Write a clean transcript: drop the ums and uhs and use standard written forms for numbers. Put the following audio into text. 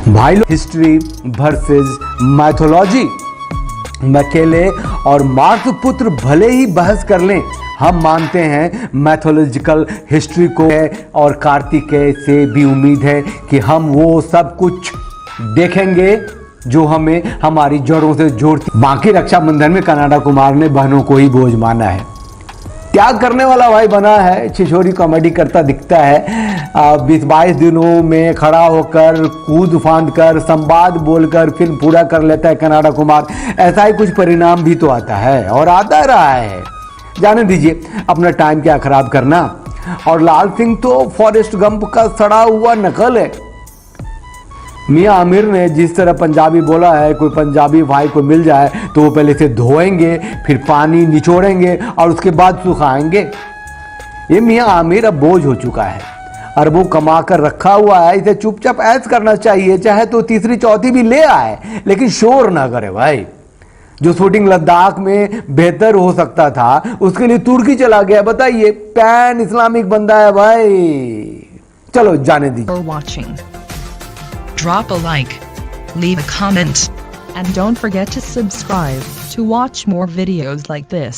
भाई लोग, history versus mythology, Macaulay और मार्क्स पुत्र भले ही बहस कर लें, हम मानते हैं मैथोलॉजिकल हिस्ट्री को है और कार्तिकेय से भी उम्मीद है कि हम वो सब कुछ देखेंगे जो हमें हमारी जड़ों से जोड़ती। बाकी रक्षाबंधन में कनाडा कुमार ने बहनों को ही बोझ माना है, त्याग करने वाला भाई बना है, छिछोरी कॉमेडी करता दिखता है। 20-22 दिनों में खड़ा होकर कूद फांद कर संवाद बोलकर फिल्म पूरा कर लेता है कनाडा कुमार। ऐसा ही कुछ परिणाम भी तो आता है और आता रहा है, जाने दीजिए, अपना टाइम क्या खराब करना। और लाल सिंह तो फॉरेस्ट गंप का सड़ा हुआ नकल है। मियां आमिर ने जिस तरह पंजाबी बोला है, कोई पंजाबी भाई को मिल जाए तो वो पहले से धोएंगे, फिर पानी निचोड़ेंगे और उसके बाद सुखाएंगे। ये मियां आमिर अब बोझ हो चुका है, अरबों कमा कर रखा हुआ है, इसे चुपचाप ऐश करना चाहिए, चाहे तो तीसरी चौथी भी ले आए लेकिन शोर ना करे भाई। जो शूटिंग लद्दाख में बेहतर हो सकता था उसके लिए तुर्की चला गया, बताइए, पैन इस्लामिक बंदा है भाई। चलो जाने दीजिए। Drop a like, leave a comment, and don't forget to subscribe to watch more videos like this.